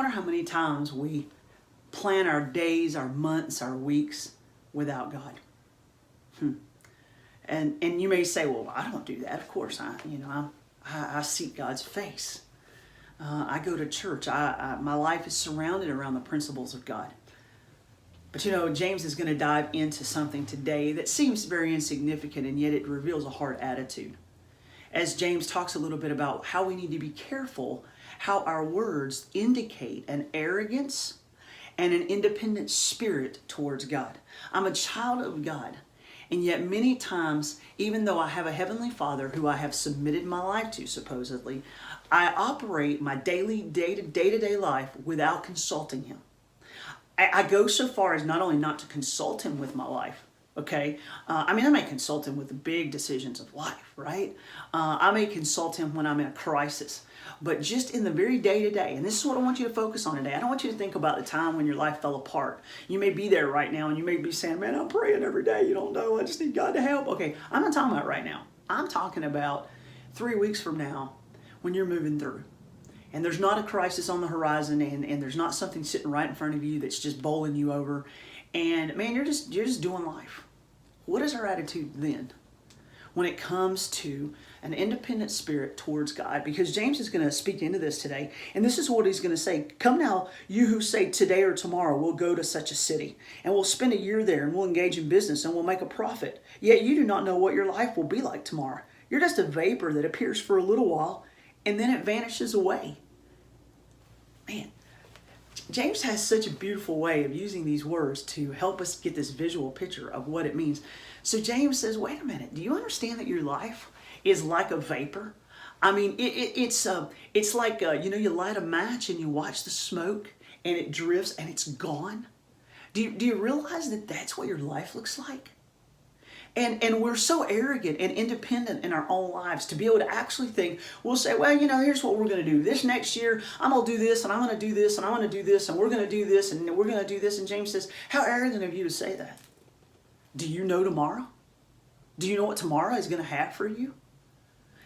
wonder how many times we plan our days, our months, our weeks without God. And you may say, well, I don't do that. Of course, I seek God's face. I go to church. My life is surrounded around the principles of God. But James is going to dive into something today that seems very insignificant, and yet it reveals a heart attitude. As James talks a little bit about how we need to be careful how our words indicate an arrogance and an independent spirit towards God. I'm a child of God, and yet many times, even though I have a heavenly Father who I have submitted my life to, supposedly, I operate my daily, day-to-day life without consulting Him. I go so far as not only not to consult Him with my life, okay? I may consult Him with the big decisions of life, right? I may consult Him when I'm in a crisis. But just in the very day-to-day, and this is what I want you to focus on today. I don't want you to think about the time when your life fell apart. You may be there right now, and you may be saying, man, I'm praying every day. You don't know. I just need God to help. Okay, I'm not talking about right now. I'm talking about 3 weeks from now when you're moving through. And there's not a crisis on the horizon, and there's not something sitting right in front of you that's just bowling you over. And man, you're just doing life. What is our attitude then when it comes to an independent spirit towards God? Because James is going to speak into this today, and this is what he's going to say. Come now, you who say today or tomorrow we'll go to such a city, and we'll spend a year there, and we'll engage in business, and we'll make a profit. Yet you do not know what your life will be like tomorrow. You're just a vapor that appears for a little while, and then it vanishes away. Man, James has such a beautiful way of using these words to help us get this visual picture of what it means. So James says, wait a minute, do you understand that your life is like a vapor? It's like, you light a match and you watch the smoke and it drifts and it's gone. Do you realize that that's what your life looks like? And we're so arrogant and independent in our own lives to be able to actually think, we'll say, well, here's what we're going to do. This next year, I'm going to do this, and I'm going to do this, and I'm going to do this, and we're going to do this, and we're going to do this. And James says, how arrogant of you to say that? Do you know tomorrow? Do you know what tomorrow is going to have for you?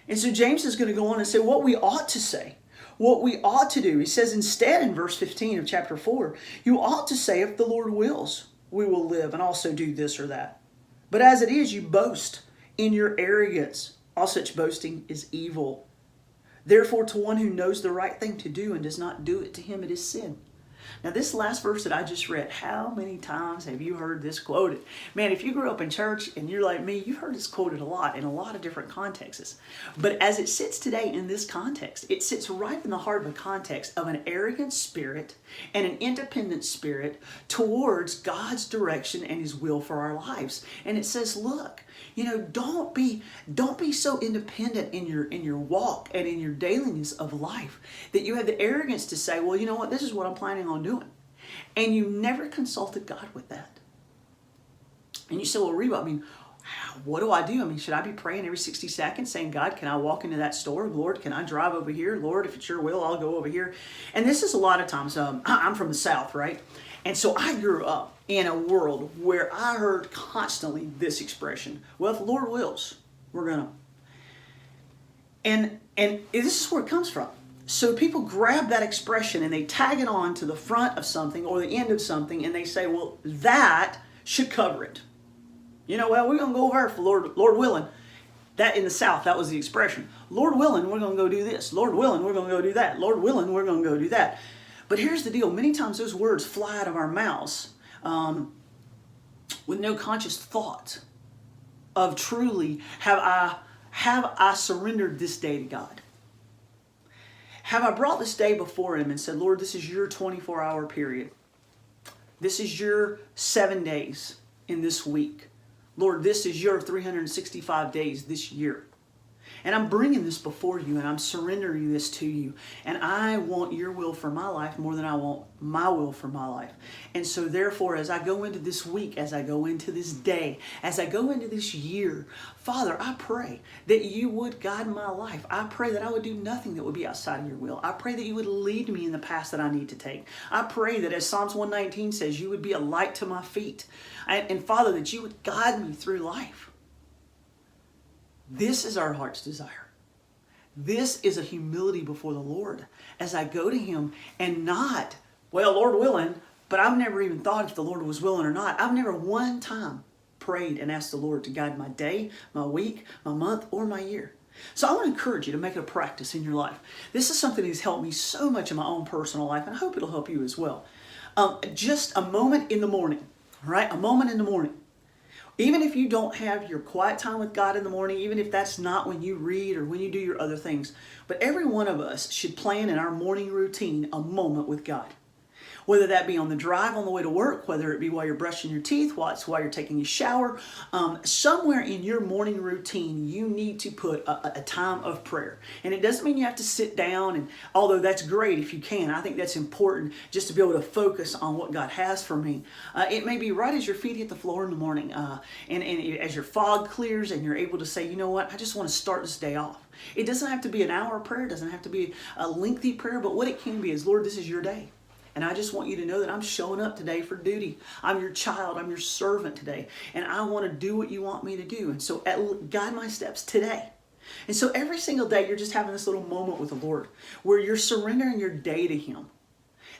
And so James is going to go on and say what we ought to say, what we ought to do. He says instead in verse 15 of chapter 4, you ought to say, if the Lord wills, we will live and also do this or that. But as it is, you boast in your arrogance. All such boasting is evil. Therefore, to one who knows the right thing to do and does not do it, to him it is sin. Now, this last verse that I just read, how many times have you heard this quoted? Man, if you grew up in church and you're like me, you've heard this quoted a lot in a lot of different contexts. But as it sits today in this context, it sits right in the heart of the context of an arrogant spirit and an independent spirit towards God's direction and His will for our lives. And it says, look, don't be so independent in your walk and in your dailiness of life that you have the arrogance to say, well, you know what, this is what I'm planning on doing. And you never consulted God with that. And you say, well, Reba, what do I do? Should I be praying every 60 seconds saying, God, can I walk into that store? Lord, can I drive over here? Lord, if it's your will, I'll go over here. And this is a lot of times, I'm from the South, right? And so I grew up in a world where I heard constantly this expression, well, if the Lord wills, we're going to. And this is where it comes from. So people grab that expression and they tag it on to the front of something or the end of something, and they say, well, that should cover it. Well, we're going to go over for Lord willing. That in the South, that was the expression. Lord willing, we're going to go do this. Lord willing, we're going to go do that. Lord willing, we're going to go do that. But here's the deal. Many times those words fly out of our mouths with no conscious thought of truly, have I surrendered this day to God? Have I brought this day before Him and said, Lord, this is your 24-hour period. This is your 7 days in this week. Lord, this is your 365 days this year. And I'm bringing this before you, and I'm surrendering this to you. And I want your will for my life more than I want my will for my life. And so therefore, as I go into this week, as I go into this day, as I go into this year, Father, I pray that you would guide my life. I pray that I would do nothing that would be outside of your will. I pray that you would lead me in the path that I need to take. I pray that, as Psalms 119 says, you would be a light to my feet. And Father, that you would guide me through life. This is our heart's desire. This is a humility before the Lord as I go to Him, and not, well, Lord willing, but I've never even thought if the Lord was willing or not. I've never one time prayed and asked the Lord to guide my day, my week, my month, or my year. So I want to encourage you to make it a practice in your life. This is something that has helped me so much in my own personal life, and I hope it'll help you as well. Just a moment in the morning, right? A moment in the morning. Even if you don't have your quiet time with God in the morning, even if that's not when you read or when you do your other things, but every one of us should plan in our morning routine a moment with God. Whether that be on the drive on the way to work, whether it be while you're brushing your teeth, while you're taking a shower, somewhere in your morning routine, you need to put a time of prayer. And it doesn't mean you have to sit down, and although that's great if you can, I think that's important just to be able to focus on what God has for me. It may be right as your feet hit the floor in the morning, and as your fog clears and you're able to say, you know what, I just want to start this day off. It doesn't have to be an hour prayer, it doesn't have to be a lengthy prayer, but what it can be is, Lord, this is your day. And I just want you to know that I'm showing up today for duty. I'm your child. I'm your servant today. And I want to do what you want me to do. And so guide my steps today. And so every single day you're just having this little moment with the Lord where you're surrendering your day to Him.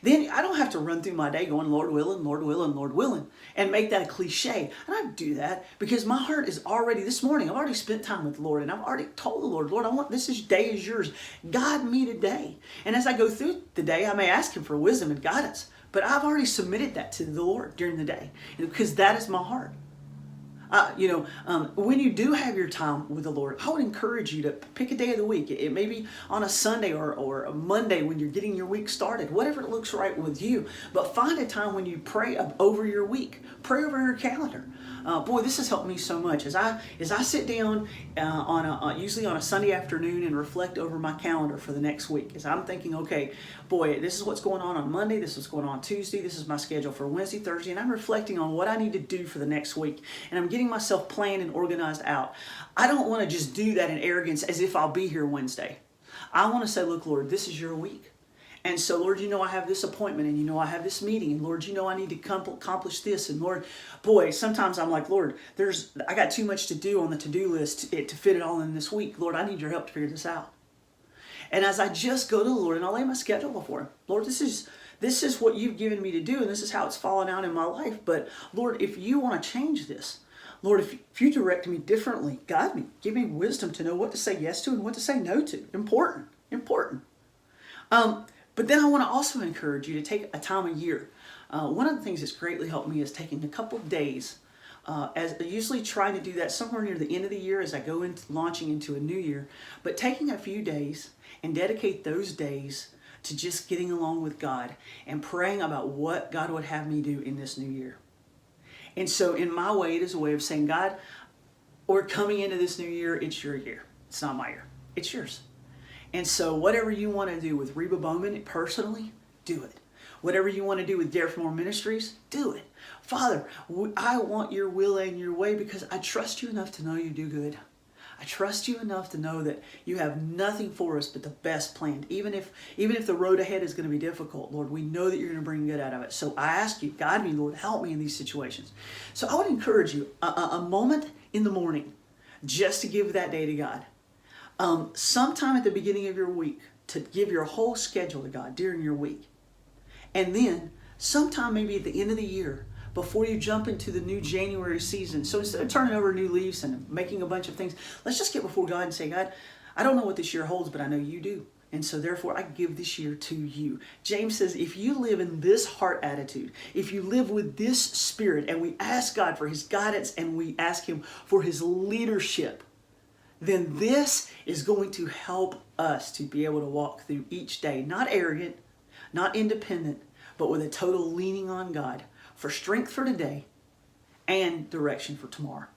Then I don't have to run through my day going, Lord willing, Lord willing, Lord willing, and make that a cliche. And I do that because my heart is already, this morning, I've already spent time with the Lord, and I've already told the Lord, Lord, I want this day is yours. Guide me today. And as I go through the day, I may ask Him for wisdom and guidance, but I've already submitted that to the Lord during the day because that is my heart. When you do have your time with the Lord, I would encourage you to pick a day of the week. It may be on a Sunday or a Monday when you're getting your week started, whatever it looks right with you. But find a time when you pray over your week. Pray over your calendar. This has helped me so much. As I sit down usually on a Sunday afternoon and reflect over my calendar for the next week, as I'm thinking, okay, this is what's going on Monday, this is what's going on Tuesday, this is my schedule for Wednesday, Thursday, and I'm reflecting on what I need to do for the next week, and I'm getting myself planned and organized out. I don't want to just do that in arrogance as if I'll be here Wednesday. I want to say, look, Lord, this is your week. And so, Lord, you know I have this appointment, and you know I have this meeting, and Lord, you know I need to accomplish this, and Lord, sometimes I'm like, Lord, I got too much to do on the to-do list to fit it all in this week. Lord, I need your help to figure this out. And as I just go to the Lord and I'll lay my schedule before Him, Lord, this is what you've given me to do, and this is how it's fallen out in my life. But Lord, if you want to change this, Lord, if you direct me differently, guide me, give me wisdom to know what to say yes to and what to say no to. Important. But then I want to also encourage you to take a time a year. One of the things that's greatly helped me is taking a couple of days, as I usually try to do that somewhere near the end of the year as I go into launching into a new year, but taking a few days and dedicate those days to just getting along with God and praying about what God would have me do in this new year. And so in my way, it is a way of saying, God, we're coming into this new year, it's your year. It's not my year. It's yours. And so whatever you want to do with Reba Bowman personally, do it. Whatever you want to do with Dare for More Ministries, do it. Father, I want your will and your way because I trust you enough to know you do good. I trust you enough to know that you have nothing for us but the best planned. Even if the road ahead is going to be difficult, Lord, we know that you're going to bring good out of it. So I ask you, guide me, Lord, help me in these situations. So I would encourage you, a moment in the morning, just to give that day to God. Sometime at the beginning of your week, to give your whole schedule to God during your week. And then sometime maybe at the end of the year, before you jump into the new January season. So instead of turning over new leaves and making a bunch of things, let's just get before God and say, God, I don't know what this year holds, but I know you do. And so therefore I give this year to you. James says, if you live in this heart attitude, if you live with this spirit, and we ask God for His guidance and we ask Him for His leadership, then this is going to help us to be able to walk through each day, not arrogant, not independent, but with a total leaning on God for strength for today and direction for tomorrow.